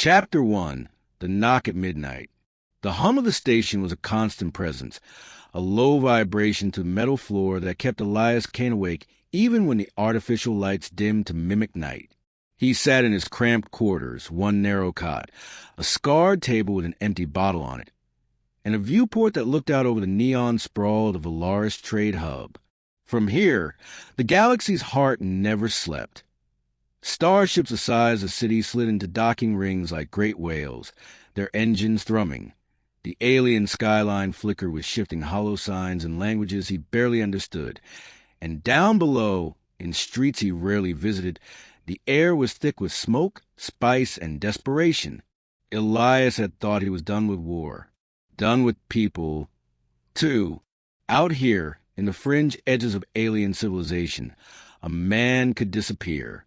Chapter 1. The Knock at Midnight. The hum of the station was a constant presence, a low vibration to the metal floor that kept Elias Kane awake even when the artificial lights dimmed to mimic night. He sat in his cramped quarters, one narrow cot, a scarred table with an empty bottle on it, and a viewport that looked out over the neon sprawl of the Valaris trade hub. From here, the galaxy's heart never slept. Starships the size of cities slid into docking rings like great whales, their engines thrumming. The alien skyline flickered with shifting hollow signs in languages he barely understood. And down below, in streets he rarely visited, the air was thick with smoke, spice, and desperation. Elias had thought he was done with war. Done with people, too. Out here, in the fringe edges of alien civilization, a man could disappear.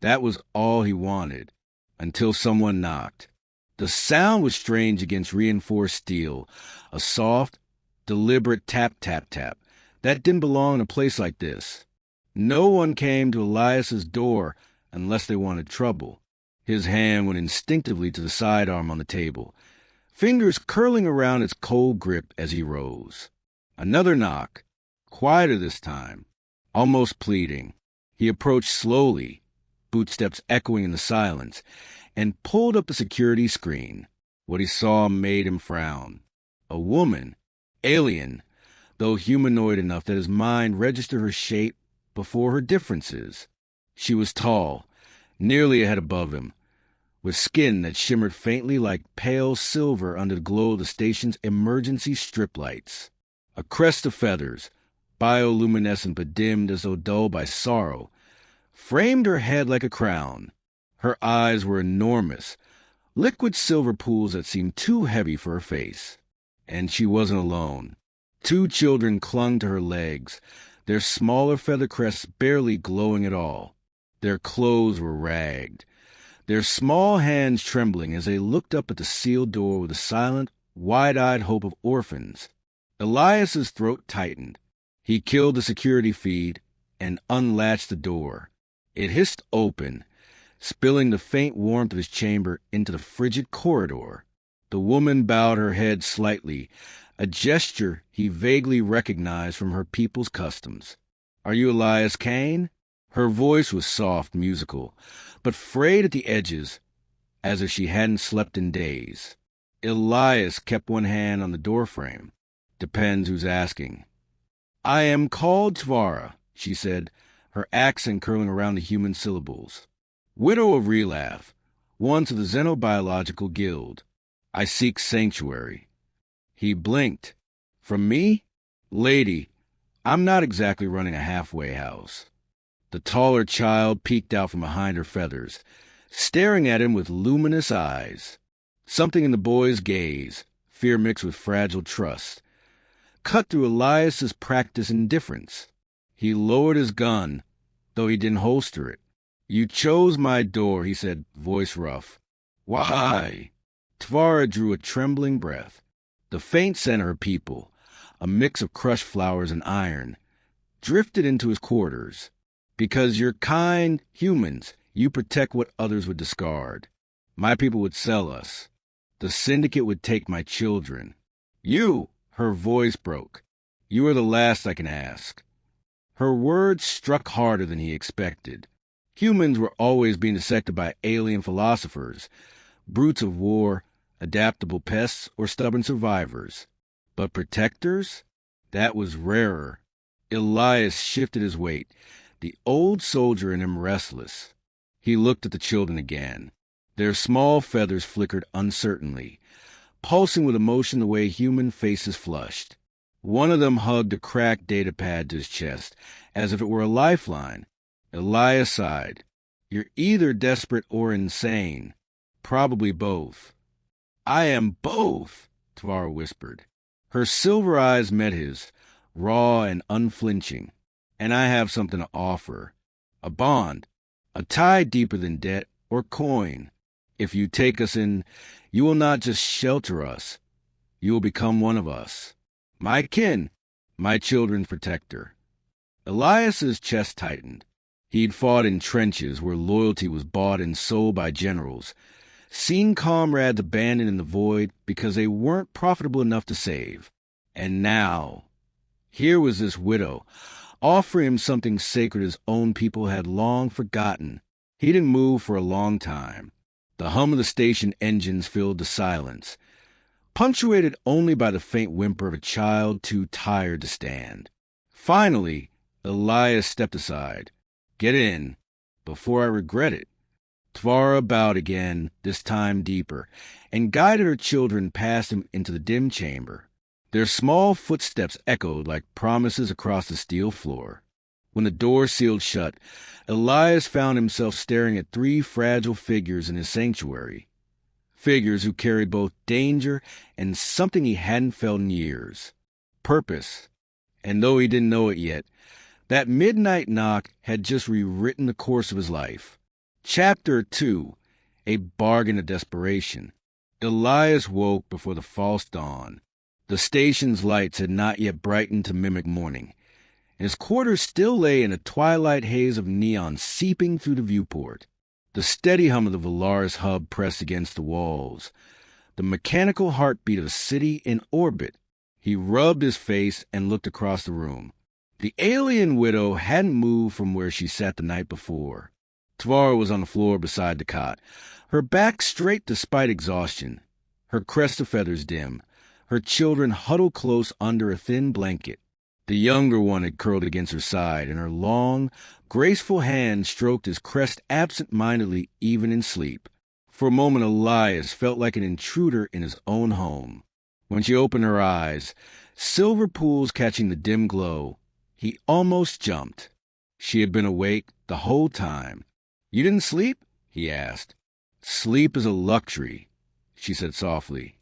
That was all he wanted, until someone knocked. The sound was strange against reinforced steel, a soft, deliberate tap, tap, tap. That didn't belong in a place like this. No one came to Elias's door unless they wanted trouble. His hand went instinctively to the sidearm on the table, fingers curling around its cold grip as he rose. Another knock, quieter this time, almost pleading. He approached slowly, bootsteps echoing in the silence, and pulled up the security screen. What he saw made him frown. A woman, alien, though humanoid enough that his mind registered her shape before her differences. She was tall, nearly a head above him, with skin that shimmered faintly like pale silver under the glow of the station's emergency strip lights. A crest of feathers, bioluminescent but dimmed as though dulled by sorrow, framed her head like a crown. Her eyes were enormous, liquid silver pools that seemed too heavy for her face. And she wasn't alone. 2 children clung to her legs, their smaller feather crests barely glowing at all. Their clothes were ragged, their small hands trembling as they looked up at the sealed door with the silent, wide-eyed hope of orphans. Elias's throat tightened. He killed the security feed and unlatched the door. It hissed open, spilling the faint warmth of his chamber into the frigid corridor. The woman bowed her head slightly, a gesture he vaguely recognized from her people's customs. "Are you Elias Kane?" Her voice was soft, musical, but frayed at the edges, as if she hadn't slept in days. Elias kept one hand on the doorframe. "Depends who's asking." "I am called Tvara," she said, her accent curling around the human syllables. "Widow of Relaf, once of the Xenobiological Guild. I seek sanctuary." He blinked. "From me? Lady, I'm not exactly running a halfway house." The taller child peeked out from behind her feathers, staring at him with luminous eyes. Something in the boy's gaze, fear mixed with fragile trust, cut through Elias's practiced indifference. He lowered his gun, though he didn't holster it. "You chose my door," he said, voice rough. "Why?" Tvara drew a trembling breath. The faint scent of her people, a mix of crushed flowers and iron, drifted into his quarters. "Because you're kind humans, you protect what others would discard. My people would sell us. The syndicate would take my children. You," her voice broke, "you are the last I can ask." Her words struck harder than he expected. Humans were always being dissected by alien philosophers, brutes of war, adaptable pests, or stubborn survivors. But protectors? That was rarer. Elias shifted his weight, the old soldier in him restless. He looked at the children again. Their small feathers flickered uncertainly, pulsing with emotion the way human faces flushed. One of them hugged a cracked data pad to his chest, as if it were a lifeline. Elias sighed. "You're either desperate or insane. Probably both." "I am both," Tvara whispered. Her silver eyes met his, raw and unflinching. "And I have something to offer. A bond, a tie deeper than debt or coin. If you take us in, you will not just shelter us. You will become one of us. My kin, my children's protector." Elias's chest tightened. He'd fought in trenches where loyalty was bought and sold by generals, seen comrades abandoned in the void because they weren't profitable enough to save. And now, here was this widow, offering him something sacred his own people had long forgotten. He didn't move for a long time. The hum of the station engines filled the silence, punctuated only by the faint whimper of a child too tired to stand. Finally, Elias stepped aside. "Get in, before I regret it." Tvara bowed again, this time deeper, and guided her children past him into the dim chamber. Their small footsteps echoed like promises across the steel floor. When the door sealed shut, Elias found himself staring at three fragile figures in his sanctuary. Figures who carried both danger and something he hadn't felt in years. Purpose. And though he didn't know it yet, that midnight knock had just rewritten the course of his life. Chapter 2. A Bargain of Desperation. Elias woke before the false dawn. The station's lights had not yet brightened to mimic morning, and his quarters still lay in a twilight haze of neon seeping through the viewport. The steady hum of the Valaris hub pressed against the walls, the mechanical heartbeat of a city in orbit. He rubbed his face and looked across the room. The alien widow hadn't moved from where she sat the night before. Tvara was on the floor beside the cot, her back straight despite exhaustion, her crest of feathers dim, her children huddled close under a thin blanket. The younger one had curled against her side, and her long, graceful hand stroked his crest absent-mindedly even in sleep. For a moment Elias felt like an intruder in his own home. When she opened her eyes, silver pools catching the dim glow, he almost jumped. She had been awake the whole time. "You didn't sleep?" he asked. "Sleep is a luxury," she said softly.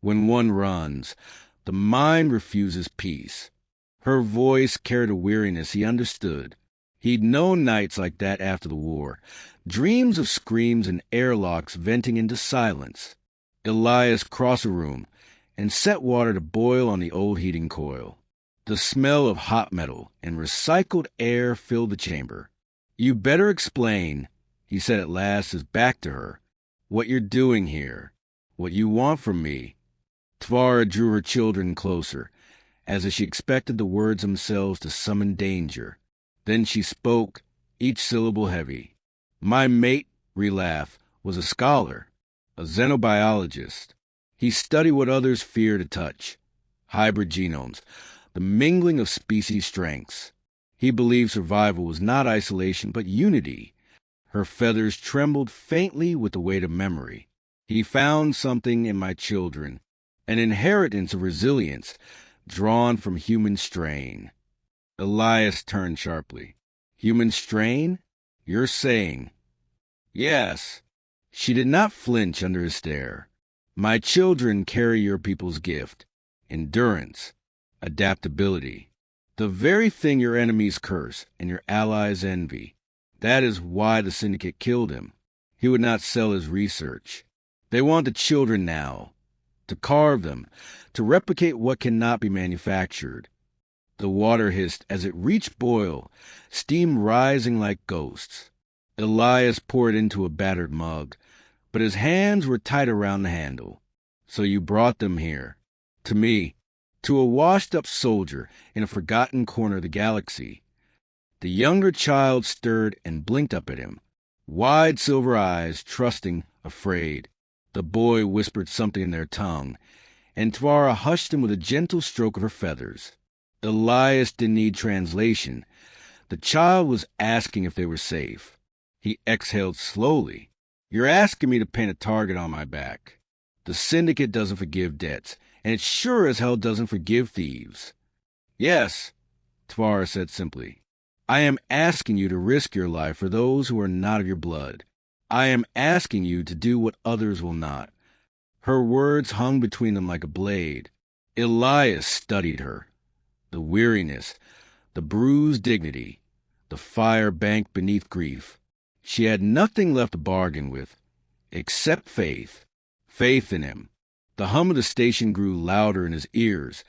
"When one runs, the mind refuses peace." Her voice carried a weariness he understood. He'd known nights like that after the war, dreams of screams and airlocks venting into silence. Elias crossed the room and set water to boil on the old heating coil. The smell of hot metal and recycled air filled the chamber. "You better explain," he said at last, his back to her, "what you're doing here, what you want from me." Tvara drew her children closer, as if she expected the words themselves to summon danger. Then she spoke, each syllable heavy. "My mate," Relaf, was a scholar, a xenobiologist. He studied what others fear to touch, hybrid genomes, the mingling of species strengths. He believed survival was not isolation, but unity. Her feathers trembled faintly with the weight of memory. "He found something in my children, an inheritance of resilience, drawn from human strain." Elias turned sharply. "Human strain? You're saying?" "Yes." She did not flinch under his stare. "My children carry your people's gift. Endurance. Adaptability. The very thing your enemies curse and your allies envy. That is why the Syndicate killed him. He would not sell his research. They want the children now, to carve them, to replicate what cannot be manufactured." The water hissed as it reached boil, steam rising like ghosts. Elias poured into a battered mug, but his hands were tight around the handle. "So you brought them here. To me. To a washed-up soldier in a forgotten corner of the galaxy." The younger child stirred and blinked up at him, wide silver eyes, trusting, afraid. The boy whispered something in their tongue, and Tvara hushed him with a gentle stroke of her feathers. Elias didn't need translation. The child was asking if they were safe. He exhaled slowly. "You're asking me to paint a target on my back. The Syndicate doesn't forgive debts, and it sure as hell doesn't forgive thieves." "Yes," Tvara said simply. "I am asking you to risk your life for those who are not of your blood. I am asking you to do what others will not." Her words hung between them like a blade. Elias studied her. The weariness, the bruised dignity, the fire banked beneath grief. She had nothing left to bargain with, except faith. Faith in him. The hum of the station grew louder in his ears,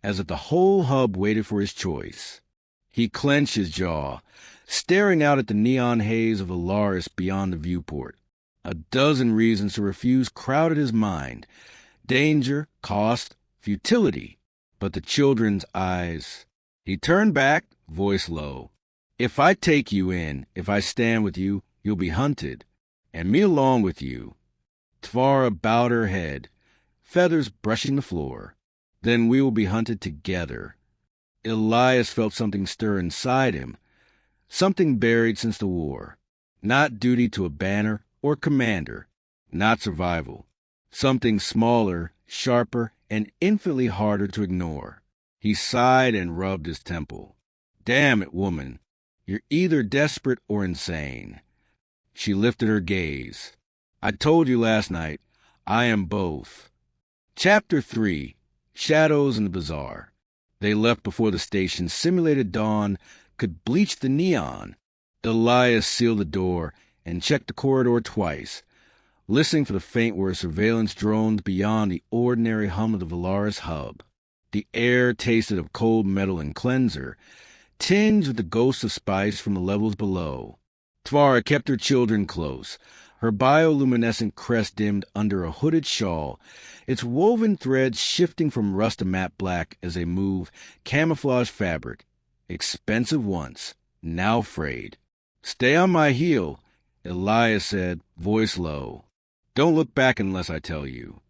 as if the whole hub waited for his choice. He clenched his jaw, staring out at the neon haze of Alaris beyond the viewport. A dozen reasons to refuse crowded his mind. Danger, cost, futility. But the children's eyes. He turned back, voice low. If I take you in, if I stand with you, you'll be hunted. And me along with you. Tvara bowed her head, feathers brushing the floor. Then we will be hunted together. Elias felt something stir inside him, something buried since the war. Not duty to a banner or commander, not survival. Something smaller, sharper, and infinitely harder to ignore. He sighed and rubbed his temple. Damn it, woman. You're either desperate or insane. She lifted her gaze. I told you last night, I am both. Chapter 3. Shadows in the Bazaar. They left before the station's simulated dawn could bleach the neon. Elias sealed the door and checked the corridor twice, listening for the faint where surveillance droned beyond the ordinary hum of the Valaris hub. The air tasted of cold metal and cleanser, tinged with the ghosts of spice from the levels below. Tvara kept her children close, her bioluminescent crest dimmed under a hooded shawl, its woven threads shifting from rust to matte black as they move, camouflage fabric. Expensive once, now frayed. Stay on my heel, Elias said, voice low. Don't look back unless I tell you.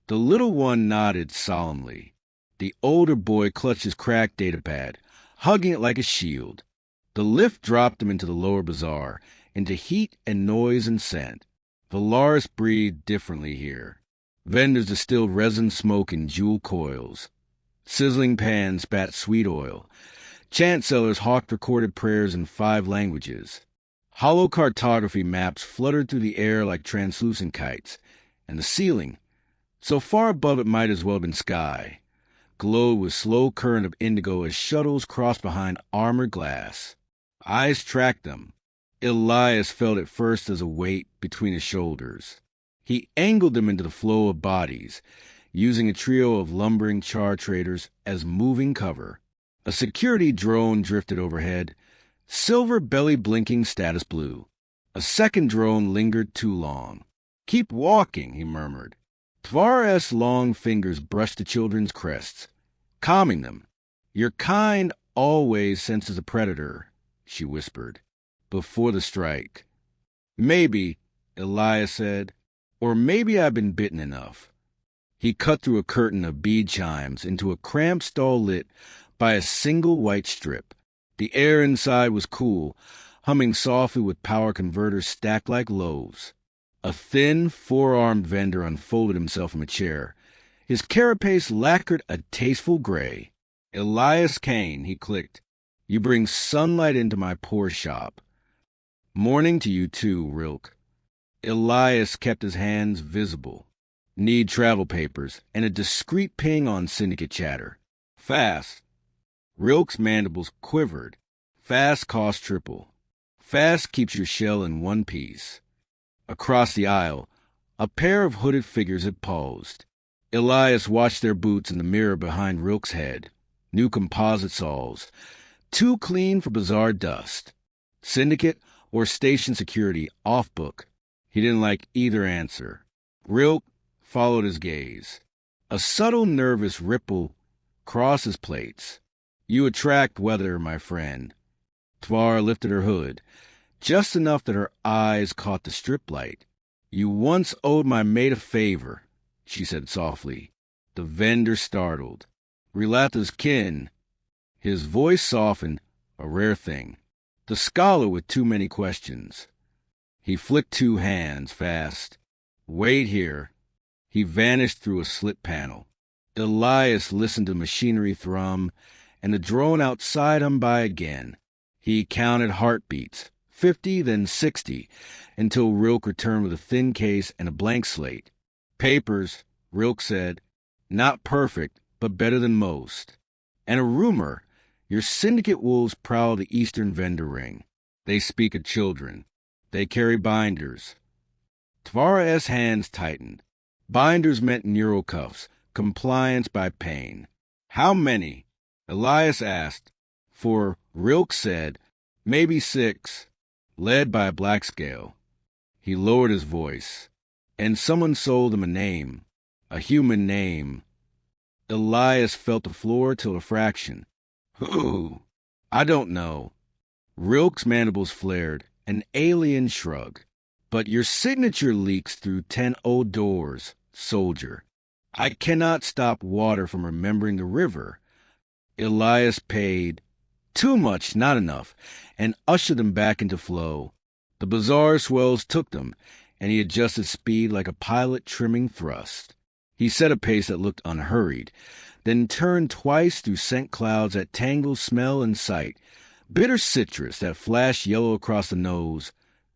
The little one nodded solemnly. The older boy clutched his cracked datapad, hugging it like a shield. The lift dropped him into the lower bazaar, into heat and noise and scent. Valaris breathed differently here. Vendors distilled resin smoke in jewel coils. Sizzling pans spat sweet oil. Chant sellers hawked recorded prayers in 5 languages. Hollow cartography maps fluttered through the air like translucent kites, and the ceiling, so far above it might as well have been sky, glowed with slow current of indigo as shuttles crossed behind armored glass. Eyes tracked them. Elias felt it first as a weight between his shoulders. He angled them into the flow of bodies, using a trio of lumbering char traders as moving cover. A security drone drifted overhead, silver belly blinking status blue. A second drone lingered too long. Keep walking, he murmured. Tvara's long fingers brushed the children's crests, calming them. Your kind always senses a predator, she whispered, before the strike. Maybe, Elias said, or maybe I've been bitten enough. He cut through a curtain of bead chimes into a cramped stall lit by a single white strip. The air inside was cool, humming softly with power converters stacked like loaves. A thin, four-armed vendor unfolded himself from a chair. His carapace lacquered a tasteful gray. Elias Kane, he clicked. You bring sunlight into my poor shop. Morning to you too, Rilk. Elias kept his hands visible. Need travel papers and a discreet ping on syndicate chatter. Fast. Rilk's mandibles quivered. Fast costs triple. Fast keeps your shell in one piece. Across the aisle, a pair of hooded figures had paused. Elias watched their boots in the mirror behind Rilk's head. New composite soles, too clean for bazaar dust. Syndicate or station security, off book. He didn't like either answer. Rilk followed his gaze. A subtle nervous ripple crossed his plates. You attract weather, my friend. Tvara lifted her hood, just enough that her eyes caught the strip light. You once owed my mate a favor, she said softly. The vendor startled. Rilatha's kin. His voice softened, a rare thing. The scholar with too many questions. He flicked 2 hands fast. Wait here. He vanished through a slit panel. Elias listened to machinery thrum, and the drone outside hum by again. He counted heartbeats, 50, then 60, until Rilk returned with a thin case and a blank slate. Papers, Rilk said. Not perfect, but better than most. And a rumor. Your syndicate wolves prowl the eastern vendor ring. They speak of children. They carry binders. Tvara's hands tightened. Binders meant neurocuffs, compliance by pain. How many? Elias asked. For Rilk said, maybe 6, led by a black scale. He lowered his voice. And someone sold him a name. A human name. Elias felt the floor till a fraction. Who? I don't know. Rilke's mandibles flared, an alien shrug. But your signature leaks through 10 old doors, soldier. I cannot stop water from remembering the river. Elias paid. Too much, not enough, and ushered them back into flow. The bizarre swells took them, and he adjusted speed like a pilot trimming thrust. He set a pace that looked unhurried, then turned twice through scent clouds that tangled smell and sight, bitter citrus that flashed yellow across the nose,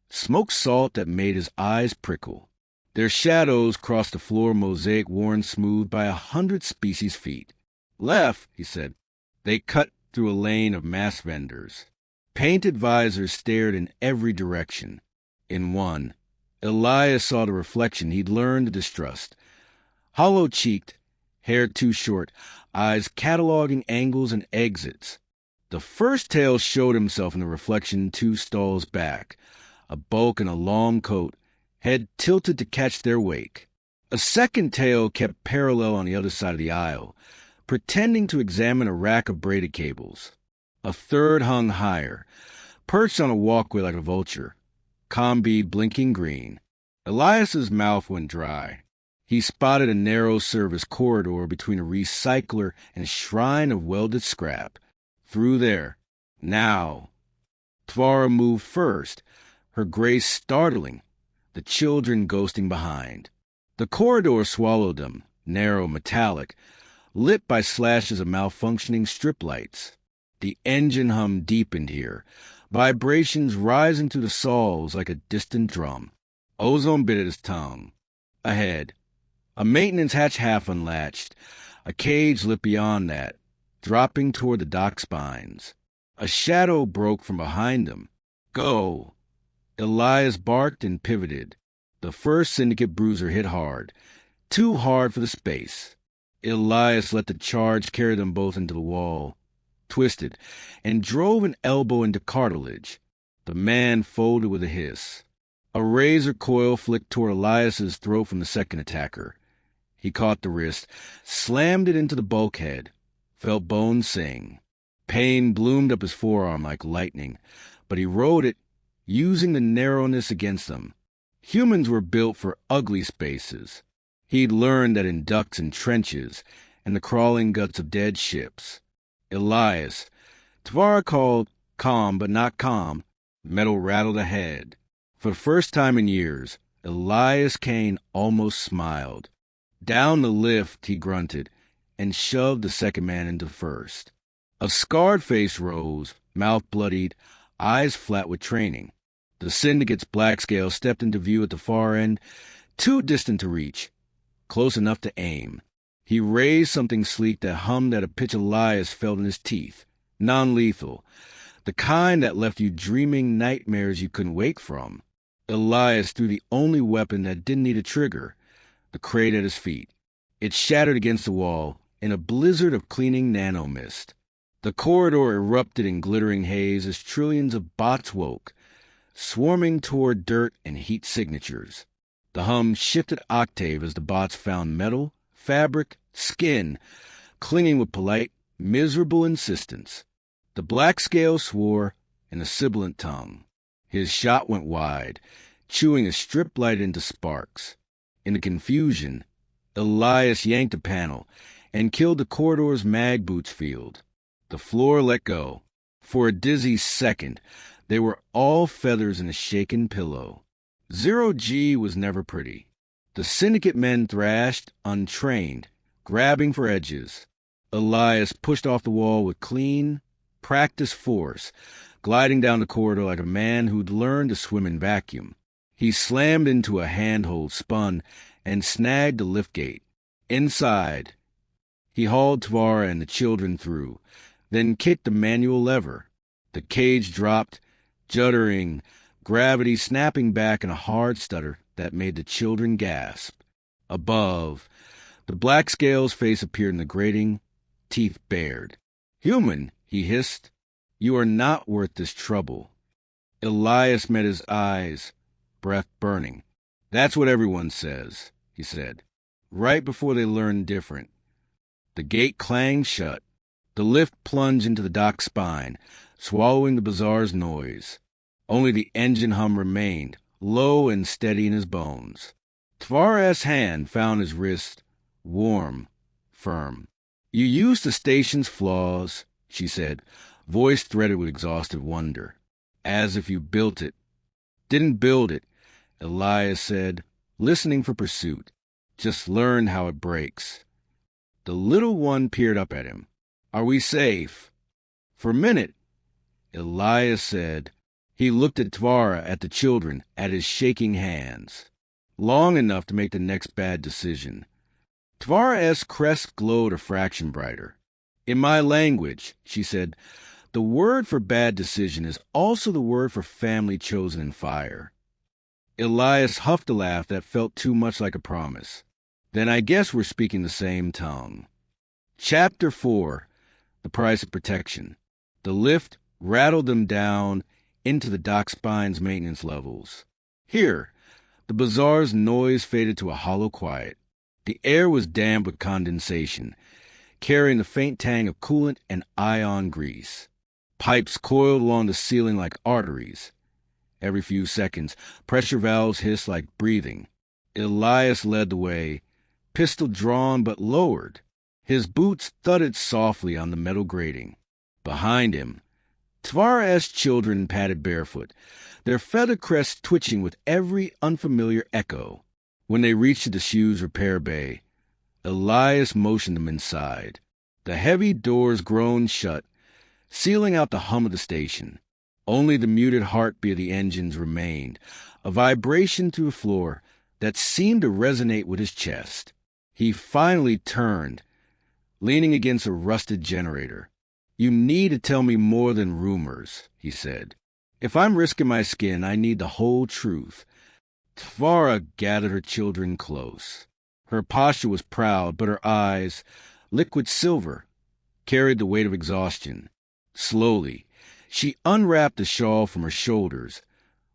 smoked salt that made his eyes prickle. Their shadows crossed the floor mosaic worn smooth by 100 species feet. Left, he said. They cut through a lane of masked vendors. Painted visors stared in every direction. In one, Elias saw the reflection he'd learned to distrust. Hollow-cheeked, hair too short, eyes cataloging angles and exits. The first tail showed himself in the reflection 2 stalls back, a bulk in a long coat, head tilted to catch their wake. A second tail kept parallel on the other side of the aisle, pretending to examine a rack of braided cables. A third hung higher, perched on a walkway like a vulture, combi blinking green. Elias's mouth went dry. He spotted a narrow service corridor between a recycler and a shrine of welded scrap. Through there. Now. Tvara moved first, her grace startling, the children ghosting behind. The corridor swallowed them, narrow, metallic, lit by slashes of malfunctioning strip lights. The engine hum deepened here, vibrations rising through the soles like a distant drum. Ozone bit at his tongue. Ahead, a maintenance hatch half unlatched, a cage lit beyond that, dropping toward the dock spines. A shadow broke from behind them. Go! Elias barked and pivoted. The first syndicate bruiser hit hard, too hard for the space. Elias let the charge carry them both into the wall, twisted, and drove an elbow into cartilage. The man folded with a hiss. A razor coil flicked toward Elias's throat from the second attacker. He caught the wrist, slammed it into the bulkhead, felt bones sing. Pain bloomed up his forearm like lightning, but he rode it, using the narrowness against them. Humans were built for ugly spaces. He'd learned that in ducts and trenches, and the crawling guts of dead ships. Elias, Tvara called calm but not calm, metal rattled ahead. For the first time in years, Elias Kane almost smiled. Down the lift, he grunted, and shoved the second man into first. A scarred face rose, mouth bloodied, eyes flat with training. The syndicate's black scale stepped into view at the far end, too distant to reach, close enough to aim. He raised something sleek that hummed at a pitch Elias felt in his teeth, non-lethal, the kind that left you dreaming nightmares you couldn't wake from. Elias threw the only weapon that didn't need a trigger, the crate at his feet. It shattered against the wall in a blizzard of cleaning nanomist. The corridor erupted in glittering haze as trillions of bots woke, swarming toward dirt and heat signatures. The hum shifted octave as the bots found metal, fabric, skin, clinging with polite, miserable insistence. The black scale swore in a sibilant tongue. His shot went wide, chewing a strip light into sparks. In the confusion, Elias yanked a panel and killed the corridor's mag boots field. The floor let go. For a dizzy second, they were all feathers in a shaken pillow. 0G was never pretty. The syndicate men thrashed, untrained, grabbing for edges. Elias pushed off the wall with clean, practiced force, gliding down the corridor like a man who'd learned to swim in vacuum. He slammed into a handhold, spun, and snagged the liftgate. Inside, he hauled Tvara and the children through, then kicked the manual lever. The cage dropped, juddering, gravity snapping back in a hard stutter that made the children gasp. Above, the black scale's face appeared in the grating, teeth bared. "Human," he hissed, "you are not worth this trouble." Elias met his eyes, breath burning. "That's what everyone says," he said, right before they learned different. The gate clanged shut. The lift plunged into the dock's spine, swallowing the bazaar's noise. Only the engine hum remained, low and steady in his bones. Tvar's hand found his wrist, warm, firm. "You used the station's flaws," she said, voice threaded with exhaustive wonder. "As if you built it." "Didn't build it," Elias said, listening for pursuit. "Just learned how it breaks." The little one peered up at him. "Are we safe?" "For a minute," Elias said. He looked at Tvara, at the children, at his shaking hands. "Long enough to make the next bad decision." Tvara's crest glowed a fraction brighter. "In my language," she said, "the word for bad decision is also the word for family chosen in fire." Elias huffed a laugh that felt too much like a promise. "Then I guess we're speaking the same tongue." Chapter 4. The Price of Protection. The lift rattled them down into the dock spine's maintenance levels. Here, the bazaar's noise faded to a hollow quiet. The air was damp with condensation, carrying the faint tang of coolant and ion grease. Pipes coiled along the ceiling like arteries. Every few seconds, pressure valves hissed like breathing. Elias led the way, pistol drawn but lowered. His boots thudded softly on the metal grating. Behind him, Tvara's children padded barefoot, their feather crests twitching with every unfamiliar echo. When they reached the shoes repair bay, Elias motioned them inside. The heavy doors groaned shut, sealing out the hum of the station. Only the muted heartbeat of the engines remained, a vibration through the floor that seemed to resonate with his chest. He finally turned, leaning against a rusted generator. "You need to tell me more than rumors," he said. "If I'm risking my skin, I need the whole truth." Tvara gathered her children close. Her posture was proud, but her eyes, liquid silver, carried the weight of exhaustion. Slowly, she unwrapped the shawl from her shoulders,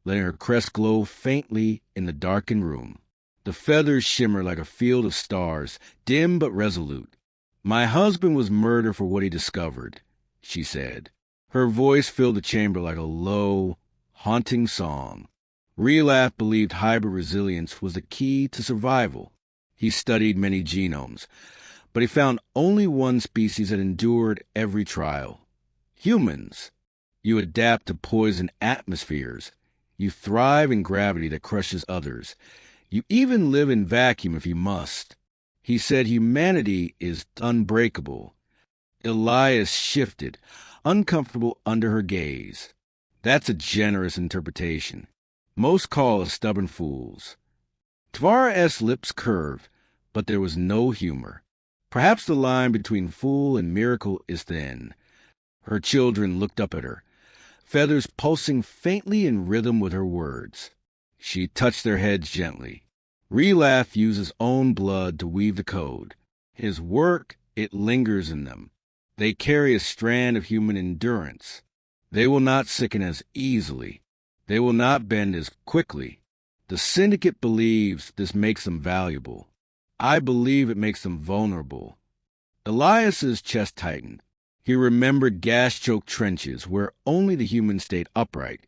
letting her crest glow faintly in the darkened room. The feathers shimmered like a field of stars, dim but resolute. "My husband was murdered for what he discovered," she said. Her voice filled the chamber like a low, haunting song. Relaf believed hybrid resilience was the key to survival. He studied many genomes, but he found only one species that endured every trial. Humans. You adapt to poison atmospheres. You thrive in gravity that crushes others. You even live in vacuum if you must. He said humanity is unbreakable. Elias shifted, uncomfortable under her gaze. "That's a generous interpretation. Most call us stubborn fools." Tvara's lips curved, but there was no humor. Perhaps the line between fool and miracle is thin. Her children looked up at her, feathers pulsing faintly in rhythm with her words. She touched their heads gently. Relaf used his own blood to weave the code. His work, it lingers in them. They carry a strand of human endurance. They will not sicken as easily. They will not bend as quickly. The syndicate believes this makes them valuable. I believe it makes them vulnerable. Elias's chest tightened. He remembered gas-choked trenches where only the humans stayed upright,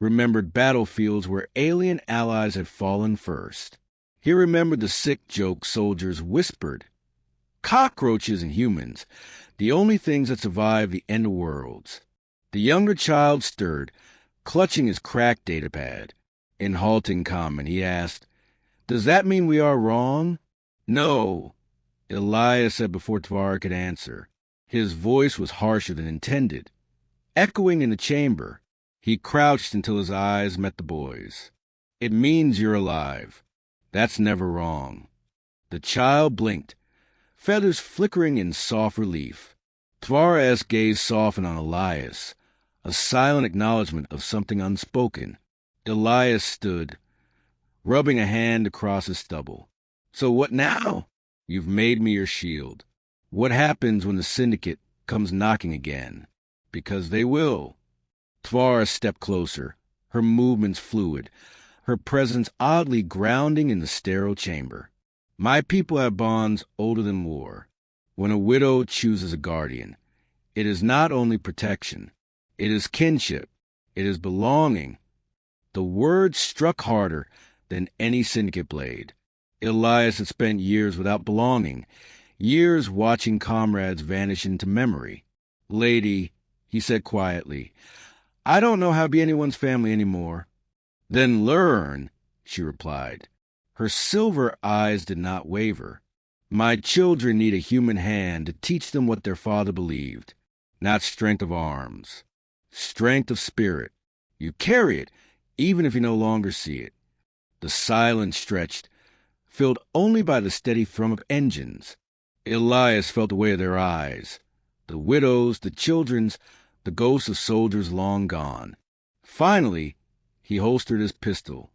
remembered battlefields where alien allies had fallen first. He remembered the sick joke soldiers whispered. Cockroaches and humans, the only things that survive the end of worlds. The younger child stirred, clutching his cracked datapad. In halting comment, he asked, "Does that mean we are wrong?" "No," Elias said before Tvara could answer. His voice was harsher than intended. Echoing in the chamber, he crouched until his eyes met the boy's. "It means you're alive. That's never wrong." The child blinked, feathers flickering in soft relief. Tvara's gaze softened on Elias, a silent acknowledgement of something unspoken. Elias stood, rubbing a hand across his stubble. "So what now?" "You've made me your shield. What happens when the syndicate comes knocking again?" "Because they will." Tvara stepped closer, her movements fluid, her presence oddly grounding in the sterile chamber. My people have bonds older than war. When a widow chooses a guardian, it is not only protection, it is kinship, it is belonging. The word struck harder than any syndicate blade. Elias had spent years without belonging, years watching comrades vanish into memory. "Lady," he said quietly, "I don't know how to be anyone's family anymore." "Then learn," she replied. Her silver eyes did not waver. "My children need a human hand to teach them what their father believed. Not strength of arms, strength of spirit. You carry it, even if you no longer see it." The silence stretched, filled only by the steady thrum of engines. Elias felt the weight of their eyes, the widows, the children's, the ghosts of soldiers long gone. Finally, he holstered his pistol.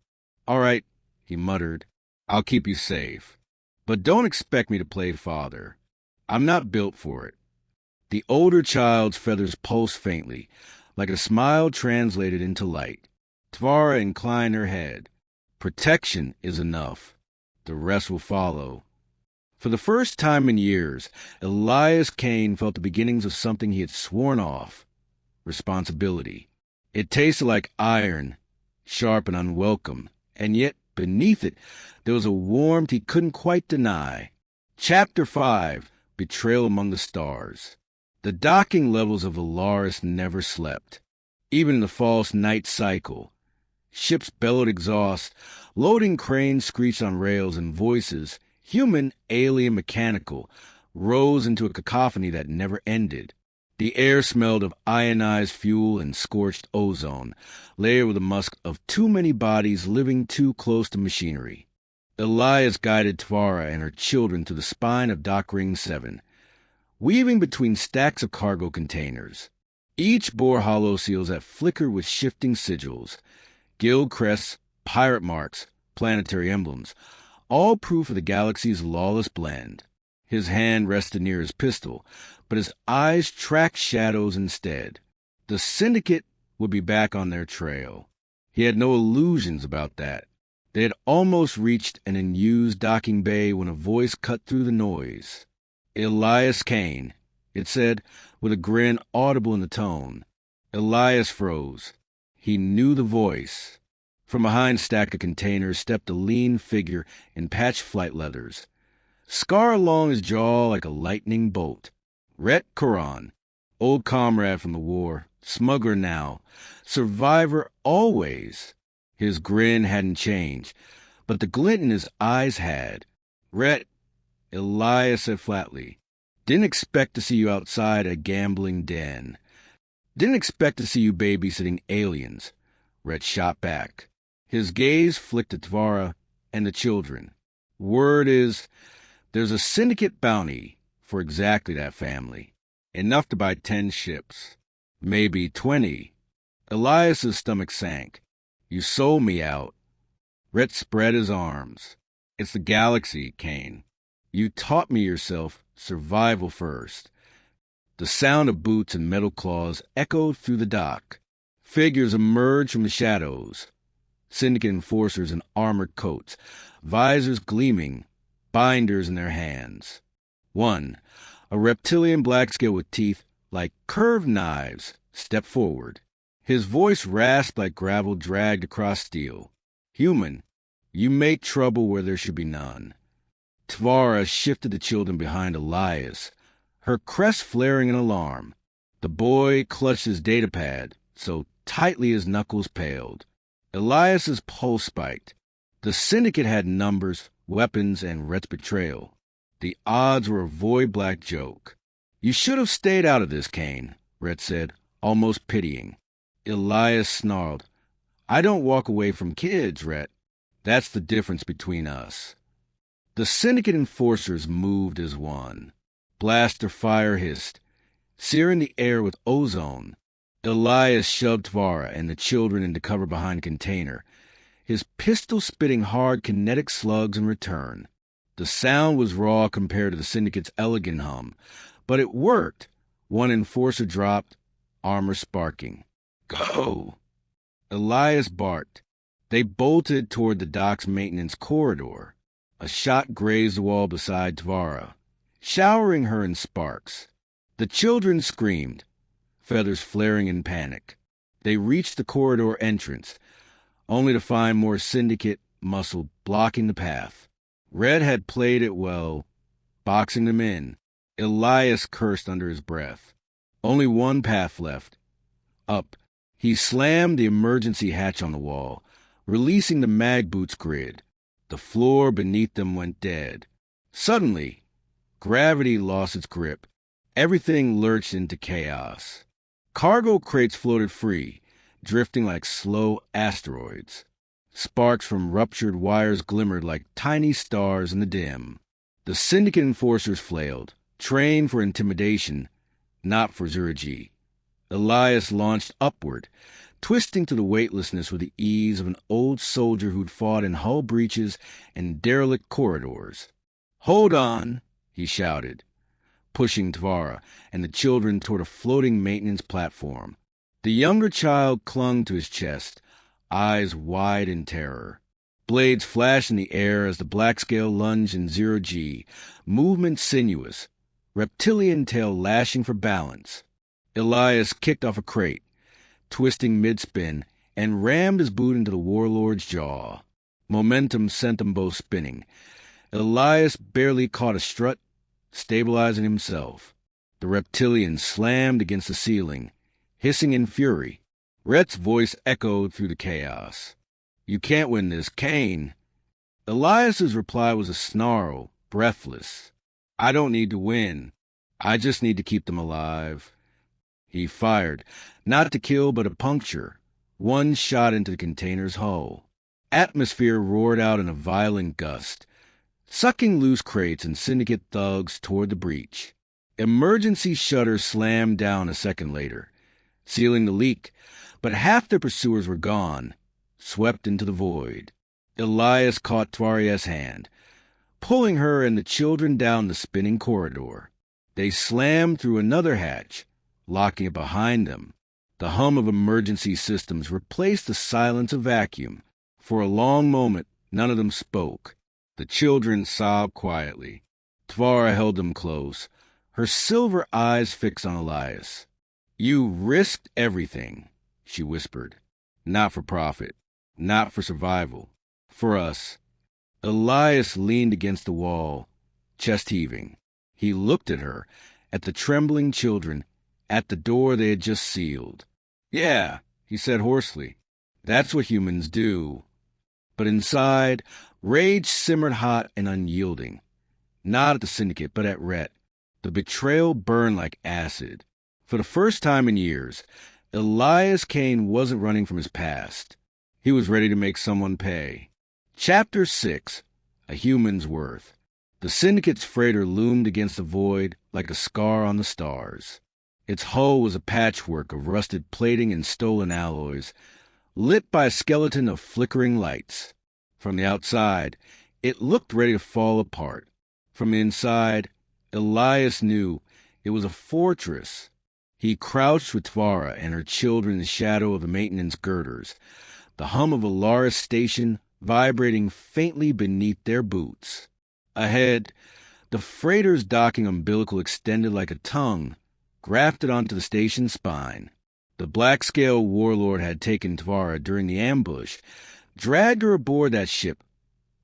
"All right," he muttered, "I'll keep you safe. But don't expect me to play father. I'm not built for it." The older child's feathers pulsed faintly, like a smile translated into light. Tvara inclined her head. "Protection is enough. The rest will follow." For the first time in years, Elias Kane felt the beginnings of something he had sworn off: responsibility. It tasted like iron, sharp and unwelcome, and yet beneath it there was a warmth he couldn't quite deny. Chapter 5, Betrayal Among the Stars. The docking levels of Valaris never slept, even in the false night cycle. Ships bellowed exhaust, loading cranes screeched on rails, and voices, human, alien, mechanical, rose into a cacophony that never ended. The air smelled of ionized fuel and scorched ozone, layered with the musk of too many bodies living too close to machinery. Elias guided Tvara and her children to the spine of Dock Ring 7, weaving between stacks of cargo containers. Each bore hollow seals that flickered with shifting sigils, guild crests, pirate marks, planetary emblems, all proof of the galaxy's lawless blend. His hand rested near his pistol, but his eyes tracked shadows instead. The syndicate would be back on their trail. He had no illusions about that. They had almost reached an unused docking bay when a voice cut through the noise. "Elias Kane," it said, with a grin audible in the tone. Elias froze. He knew the voice. From behind a stack of containers stepped a lean figure in patched flight leathers, scar along his jaw like a lightning bolt. Rhett Karan, old comrade from the war, smuggler now, survivor always. His grin hadn't changed, but the glint in his eyes had. "Rhett," Elias said flatly, "didn't expect to see you outside a gambling den. Didn't expect to see you babysitting aliens." Rhett shot back. His gaze flicked at Tvara and the children. "Word is, there's a syndicate bounty for exactly that family. Enough to buy 10 ships. Maybe 20. Elias's stomach sank. "You sold me out." Rhett spread his arms. "It's the galaxy, Kane. You taught me yourself survival first." The sound of boots and metal claws echoed through the dock. Figures emerged from the shadows. Syndicate enforcers in armored coats, visors gleaming, binders in their hands. One, a reptilian black scale with teeth like curved knives, stepped forward. His voice rasped like gravel dragged across steel. "Human, you make trouble where there should be none." Tvara shifted the children behind Elias, her crest flaring in alarm. The boy clutched his datapad so tightly his knuckles paled. Elias's pulse spiked. The syndicate had numbers, weapons, and Rhett's betrayal. The odds were a void-black joke. "You should have stayed out of this, Kane," Rhett said, almost pitying. Elias snarled, "I don't walk away from kids, Rhett. That's the difference between us." The syndicate enforcers moved as one. Blaster fire hissed, searing the air with ozone. Elias shoved Tvara and the children into cover behind a container, his pistol spitting hard kinetic slugs in return. The sound was raw compared to the syndicate's elegant hum, but it worked. One enforcer dropped, armor sparking. "Go!" Elias barked. They bolted toward the dock's maintenance corridor. A shot grazed the wall beside Tvara, showering her in sparks. The children screamed, feathers flaring in panic. They reached the corridor entrance, only to find more syndicate muscle blocking the path. Red had played it well, boxing them in. Elias cursed under his breath. Only one path left. Up. He slammed the emergency hatch on the wall, releasing the mag boots grid. The floor beneath them went dead. Suddenly, gravity lost its grip. Everything lurched into chaos. Cargo crates floated free, drifting like slow asteroids. Sparks from ruptured wires glimmered like tiny stars in the dim. The syndicate enforcers flailed, trained for intimidation, not for Zurigi. Elias launched upward, twisting to the weightlessness with the ease of an old soldier who'd fought in hull breaches and derelict corridors. "Hold on," he shouted, pushing Tvara and the children toward a floating maintenance platform. The younger child clung to his chest, eyes wide in terror. Blades flashed in the air as the black scale lunged in 0G, movement sinuous, reptilian tail lashing for balance. Elias kicked off a crate, twisting mid-spin, and rammed his boot into the warlord's jaw. Momentum sent them both spinning. Elias barely caught a strut, stabilizing himself. The reptilian slammed against the ceiling, hissing in fury. Rhett's voice echoed through the chaos. "You can't win this, Kane." Elias's reply was a snarl, breathless. "I don't need to win. I just need to keep them alive." He fired, not to kill but to puncture. One shot into the container's hull. Atmosphere roared out in a violent gust, sucking loose crates and syndicate thugs toward the breach. Emergency shutters slammed down a second later, sealing the leak, but half their pursuers were gone, swept into the void. Elias caught Tvaria's hand, pulling her and the children down the spinning corridor. They slammed through another hatch, locking it behind them. The hum of emergency systems replaced the silence of vacuum. For a long moment, none of them spoke. The children sobbed quietly. Tvara held them close, her silver eyes fixed on Elias. "You risked everything," she whispered. "Not for profit, not for survival, for us." Elias leaned against the wall, chest heaving. He looked at her, at the trembling children, at the door they had just sealed. "Yeah," he said hoarsely, "that's what humans do." But inside, rage simmered hot and unyielding. Not at the syndicate, but at Rhett. The betrayal burned like acid. For the first time in years, Elias Kane wasn't running from his past. He was ready to make someone pay. Chapter 6, A Human's Worth. The syndicate's freighter loomed against the void like a scar on the stars. Its hull was a patchwork of rusted plating and stolen alloys, lit by a skeleton of flickering lights. From the outside, it looked ready to fall apart. From the inside, Elias knew it was a fortress. He crouched with Tvara and her children in the shadow of the maintenance girders, the hum of Alaris station vibrating faintly beneath their boots. Ahead, the freighter's docking umbilical extended like a tongue, grafted onto the station's spine. The black-scale warlord had taken Tvara during the ambush, dragged her aboard that ship,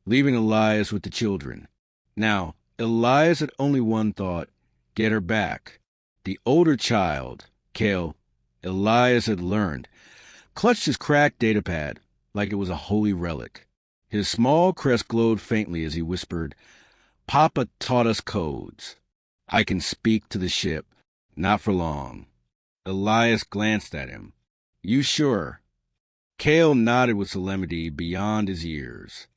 leaving Elias with the children. Now, Elias had only one thought: get her back. The older child, Kale, Elias had learned, clutched his cracked datapad like it was a holy relic. His small crest glowed faintly as he whispered, "Papa taught us codes. I can speak to the ship. Not for long." Elias glanced at him. "You sure?" Kale nodded with solemnity beyond his years.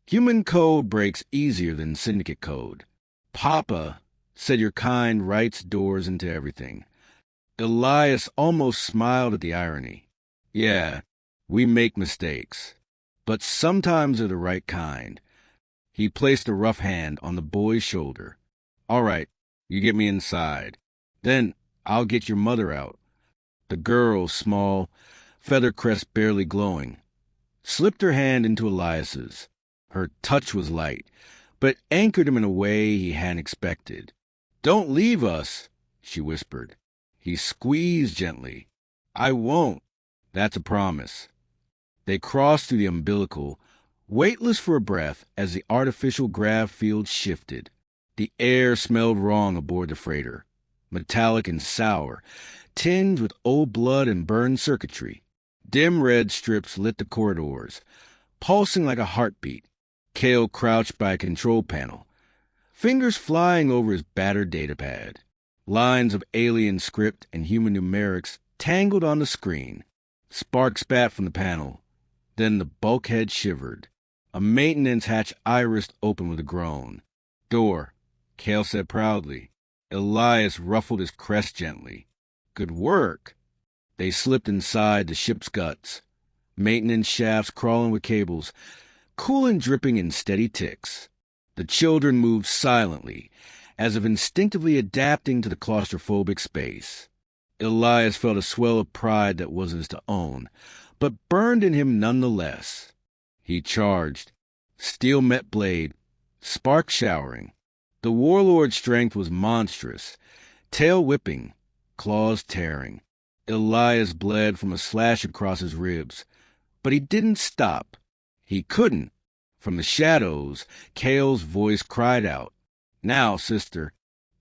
"Human code breaks easier than syndicate code. Papa said your kind writes doors into everything." Elias almost smiled at the irony. "Yeah, we make mistakes, but sometimes they're the right kind." He placed a rough hand on the boy's shoulder. "All right, you get me inside. Then I'll get your mother out." The girl, small, feather crest barely glowing, slipped her hand into Elias's. Her touch was light, but anchored him in a way he hadn't expected. "Don't leave us," she whispered. He squeezed gently. "I won't. That's a promise." They crossed through the umbilical, weightless for a breath as the artificial grav field shifted. The air smelled wrong aboard the freighter, metallic and sour, tinged with old blood and burned circuitry. Dim red strips lit the corridors, pulsing like a heartbeat. Cale crouched by a control panel, fingers flying over his battered datapad. Lines of alien script and human numerics tangled on the screen. Sparks spat from the panel. Then the bulkhead shivered. A maintenance hatch irised open with a groan. "Door," Cale said proudly. Elias ruffled his crest gently. "Good work." They slipped inside the ship's guts. Maintenance shafts crawling with cables, coolant dripping in steady ticks. The children moved silently, as if instinctively adapting to the claustrophobic space. Elias felt a swell of pride that wasn't his to own, but burned in him nonetheless. He charged, steel met blade, sparks showering. The warlord's strength was monstrous, tail whipping, claws tearing. Elias bled from a slash across his ribs, but he didn't stop. He couldn't. From the shadows, Cale's voice cried out, "Now, sister."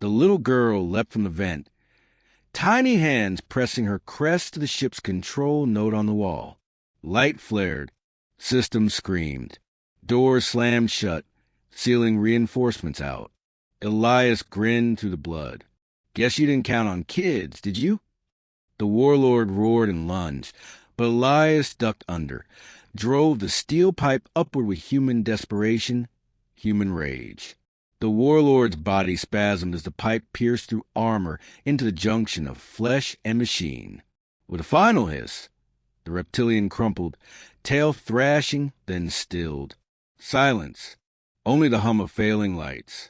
The little girl leapt from the vent, tiny hands pressing her crest to the ship's control node on the wall. Light flared. System screamed. Doors slammed shut, sealing reinforcements out. Elias grinned through the blood. "Guess you didn't count on kids, did you?" The warlord roared and lunged, but Elias ducked under, drove the steel pipe upward with human desperation, human rage. The warlord's body spasmed as the pipe pierced through armor into the junction of flesh and machine. With a final hiss, the reptilian crumpled, tail thrashing, then stilled. Silence. Only the hum of failing lights.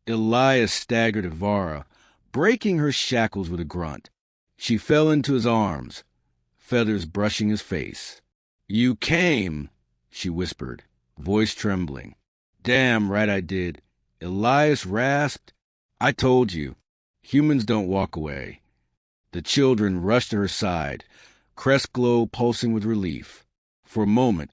Elias staggered at Vara, breaking her shackles with a grunt. She fell into his arms, feathers brushing his face. "You came," she whispered, voice trembling. "Damn right I did." Elias rasped, "I told you. Humans don't walk away." The children rushed to her side, crest glow pulsing with relief. For a moment,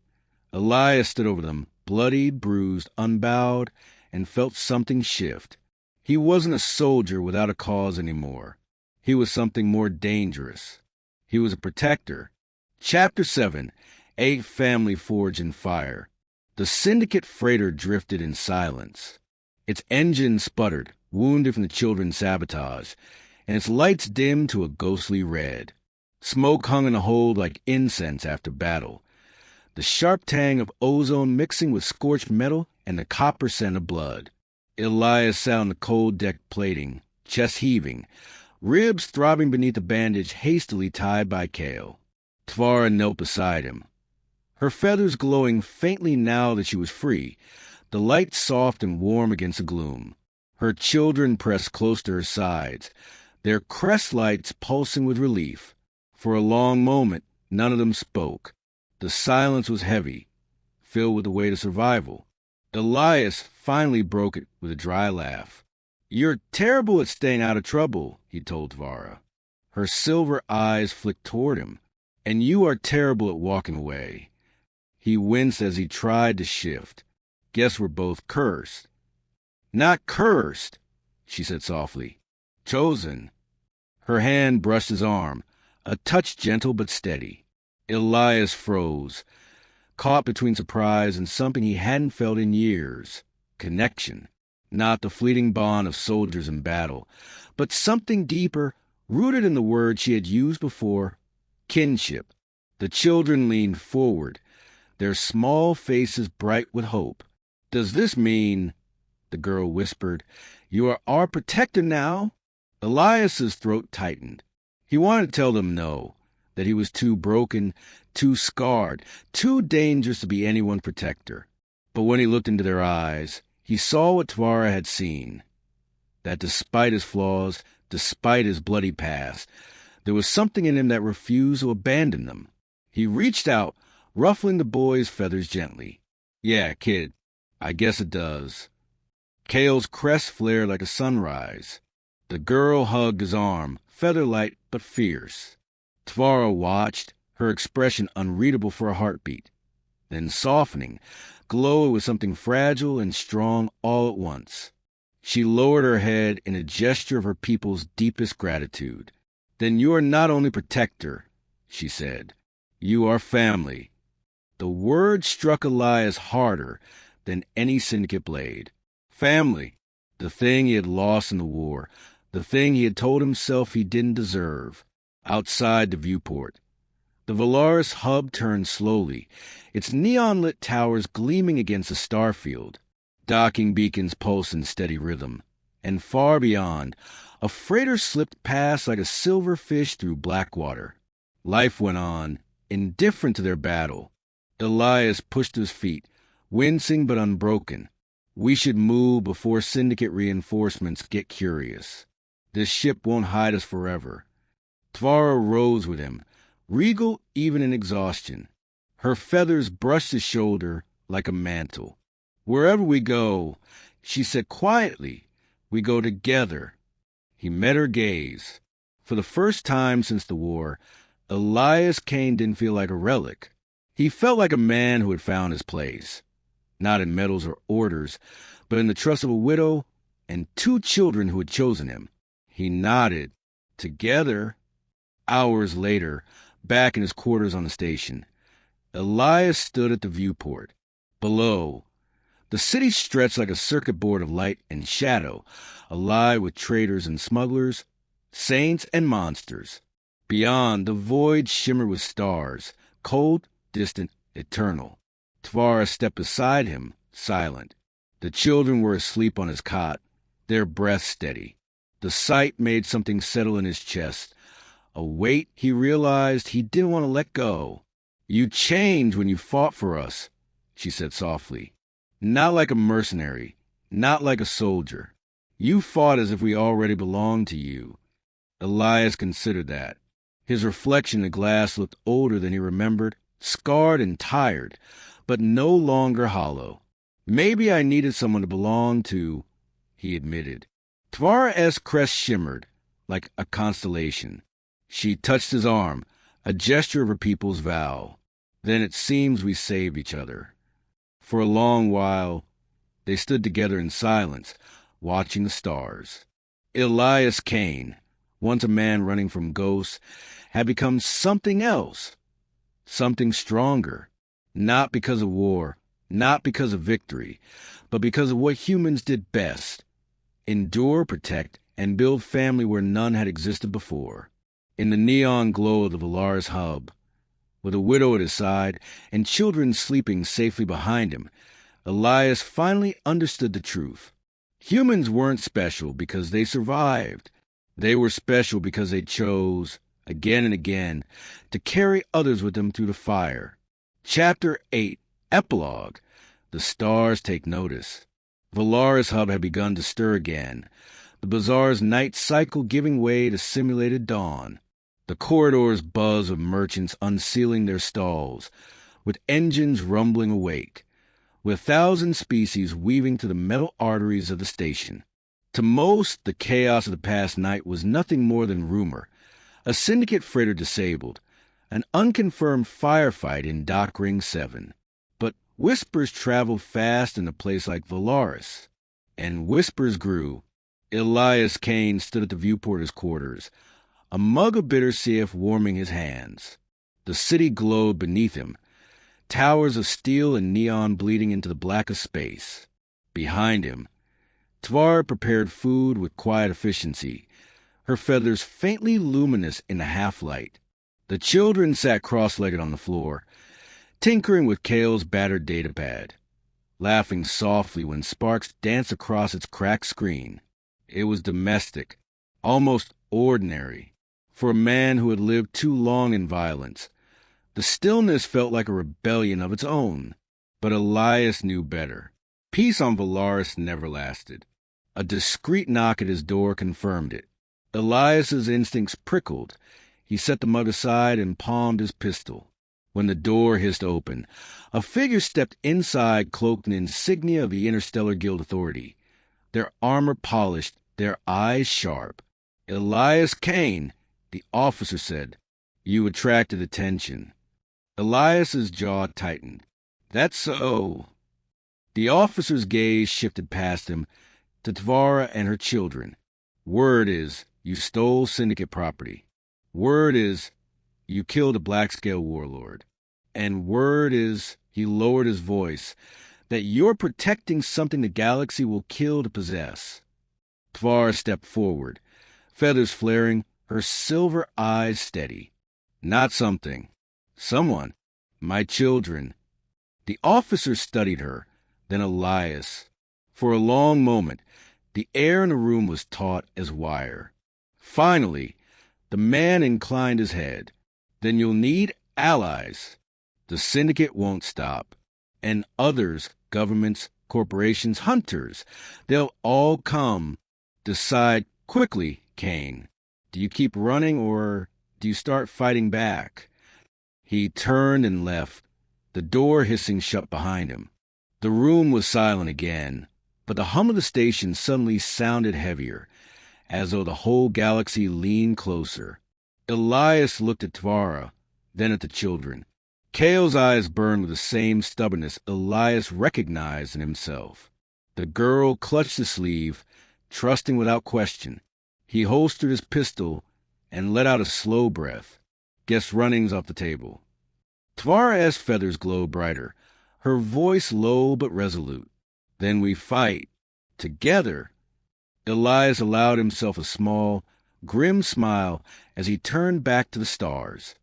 Elias stood over them, bloodied, bruised, unbowed, and felt something shift. He wasn't a soldier without a cause anymore. He was something more dangerous. He was a protector. Chapter 7, A Family Forged in Fire. The Syndicate freighter drifted in silence. Its engine sputtered, wounded from the children's sabotage, and its lights dimmed to a ghostly red. Smoke hung in the hold like incense after battle, the sharp tang of ozone mixing with scorched metal and the copper scent of blood. Elias sat on the cold deck plating, chest heaving, ribs throbbing beneath the bandage hastily tied by Cale. Tvara knelt beside him, her feathers glowing faintly now that she was free, the light soft and warm against the gloom. Her children pressed close to her sides, their crest lights pulsing with relief. For a long moment, none of them spoke. The silence was heavy, filled with the weight of survival. Elias finally broke it with a dry laugh. "You're terrible at staying out of trouble," he told Tvara. Her silver eyes flicked toward him. "And you are terrible at walking away." He winced as he tried to shift. "Guess we're both cursed." "Not cursed," she said softly. "Chosen." Her hand brushed his arm, a touch gentle but steady. Elias froze, caught between surprise and something he hadn't felt in years. Connection. Not the fleeting bond of soldiers in battle, but something deeper, rooted in the word she had used before, kinship. The children leaned forward, their small faces bright with hope. "Does this mean," the girl whispered, "you are our protector now?" Elias's throat tightened. He wanted to tell them no, that he was too broken, too scarred, too dangerous to be anyone's protector. But when he looked into their eyes, he saw what Tvara had seen, that despite his flaws, despite his bloody past, there was something in him that refused to abandon them. He reached out, ruffling the boy's feathers gently. "Yeah, kid, I guess it does." Kale's crest flared like a sunrise. The girl hugged his arm, feather-light but fierce. Tvara watched, her expression unreadable for a heartbeat. Then softening, glowed with something fragile and strong all at once. She lowered her head in a gesture of her people's deepest gratitude. "Then you are not only protector," she said. "You are family." The word struck Elias harder than any syndicate blade. Family, the thing he had lost in the war, the thing he had told himself he didn't deserve. Outside the viewport, the Valaris hub turned slowly, its neon-lit towers gleaming against the starfield. Docking beacons pulsed in steady rhythm. And far beyond, a freighter slipped past like a silver fish through black water. Life went on, indifferent to their battle. Elias pushed to his feet, wincing but unbroken. "We should move before syndicate reinforcements get curious. This ship won't hide us forever." Tvara rose with him, regal even in exhaustion. Her feathers brushed his shoulder like a mantle. "Wherever we go," she said quietly, "we go together." He met her gaze. For the first time since the war, Elias Kane didn't feel like a relic. He felt like a man who had found his place. Not in medals or orders, but in the trust of a widow and 2 children who had chosen him. He nodded. Together. Hours later, back in his quarters on the station, Elias stood at the viewport. Below, the city stretched like a circuit board of light and shadow, alive with traders and smugglers, saints and monsters. Beyond, the void shimmered with stars, cold, distant, eternal. Tvara stepped beside him, silent. The children were asleep on his cot, their breath steady. The sight made something settle in his chest, a weight he realized he didn't want to let go. "You changed when you fought for us," she said softly. "Not like a mercenary, not like a soldier. You fought as if we already belonged to you." Elias considered that. His reflection in the glass looked older than he remembered, scarred and tired, but no longer hollow. "Maybe I needed someone to belong to," he admitted. Tvara's crest shimmered like a constellation. She touched his arm, a gesture of her people's vow. "Then it seems we saved each other." For a long while, they stood together in silence, watching the stars. Elias Kane, once a man running from ghosts, had become something else, something stronger, not because of war, not because of victory, but because of what humans did best: endure, protect, and build family where none had existed before. In the neon glow of the Valaris hub, with a widow at his side and children sleeping safely behind him, Elias finally understood the truth. Humans weren't special because they survived. They were special because they chose, again and again, to carry others with them through the fire. Chapter 8, Epilogue. The stars take notice. Valaris hub had begun to stir again, the bazaar's night cycle giving way to simulated dawn. The corridors buzz of merchants unsealing their stalls, with engines rumbling awake, with 1,000 species weaving through the metal arteries of the station. To most, the chaos of the past night was nothing more than rumor. A syndicate freighter disabled, an unconfirmed firefight in Dock Ring 7. But whispers traveled fast in a place like Valaris, and whispers grew. Elias Kane stood at the viewporter's quarters, a mug of bitter CF warming his hands. The city glowed beneath him, towers of steel and neon bleeding into the black of space. Behind him, Tvara prepared food with quiet efficiency, her feathers faintly luminous in the half-light. The children sat cross-legged on the floor, tinkering with Kale's battered datapad, laughing softly when sparks danced across its cracked screen. It was domestic, almost ordinary. For a man who had lived too long in violence, the stillness felt like a rebellion of its own. But Elias knew better. Peace on Valaris never lasted. A discreet knock at his door confirmed it. Elias's instincts prickled. He set the mug aside and palmed his pistol. when the door hissed open. A figure stepped inside, cloaked in insignia of the Interstellar Guild Authority, their armor polished, their eyes sharp. "Elias Kane," the officer said. "You attracted attention." Elias's jaw tightened. "That's so." The officer's gaze shifted past him to Tvara and her children. "Word is, you stole Syndicate property. Word is, you killed a black-scale warlord. And word is," he lowered his voice, "that you're protecting something the galaxy will kill to possess." Tvara stepped forward, feathers flaring, her silver eyes steady. "Not something. Someone. My children." The officer studied her, then Elias. For a long moment, the air in the room was taut as wire. Finally, the man inclined his head. "Then you'll need allies. The Syndicate won't stop. And others, governments, corporations, hunters, they'll all come. Decide quickly, Kane. Do you keep running or do you start fighting back?" He turned and left, the door hissing shut behind him. The room was silent again, but the hum of the station suddenly sounded heavier, as though the whole galaxy leaned closer. Elias looked at Tvara, then at the children. Kale's eyes burned with the same stubbornness Elias recognized in himself. The girl clutched his sleeve, trusting without question. He holstered his pistol and let out a slow breath. "Guess running's off the table." Tvara's feathers glowed brighter, her voice low but resolute. "Then we fight. Together." Elias allowed himself a small, grim smile as he turned back to the stars.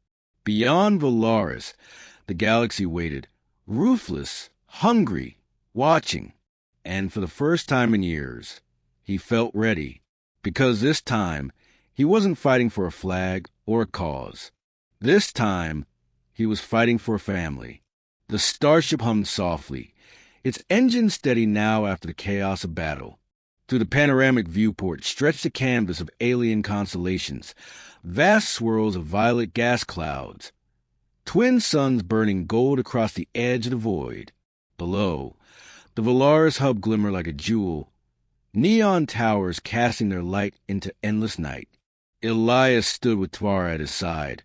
Beyond Valaris, the galaxy waited, ruthless, hungry, watching. And for the first time in years, he felt ready, because this time he wasn't fighting for a flag or a cause. This time, he was fighting for a family. The starship hummed softly, its engine steady now after the chaos of battle. Through the panoramic viewport stretched a canvas of alien constellations, vast swirls of violet gas clouds, twin suns burning gold across the edge of the void. Below, the Valaris hub glimmered like a jewel, neon towers casting their light into endless night. Elias stood with Tvara at his side,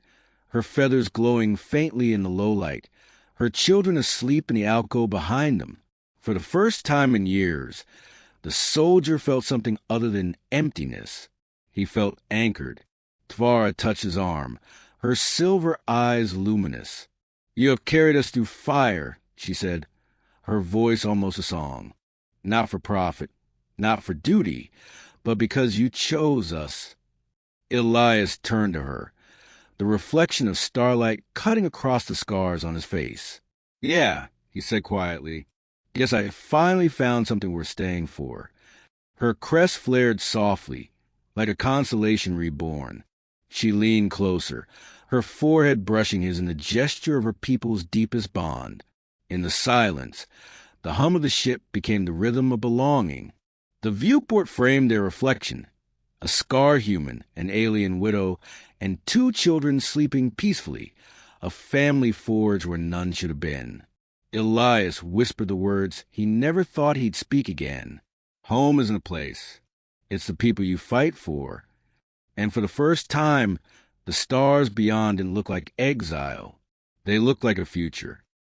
her feathers glowing faintly in the low light, her children asleep in the alcove behind them. For the first time in years, the soldier felt something other than emptiness. He felt anchored. Tvara touched his arm, her silver eyes luminous. "You have carried us through fire," she said, her voice almost a song. "Not for profit, not for duty, but because you chose us." Elias turned to her, the reflection of starlight cutting across the scars on his face. "Yeah," he said quietly. "Guess I finally found something worth staying for." Her crest flared softly, like a constellation reborn. She leaned closer, her forehead brushing his in the gesture of her people's deepest bond. In the silence, the hum of the ship became the rhythm of belonging. The viewport framed their reflection, a scar human, an alien widow, and two children sleeping peacefully, a family forged where none should have been. Elias whispered the words he never thought he'd speak again. "Home isn't a place. It's the people you fight for." And for the first time, the stars beyond didn't look like exile. They looked like a future.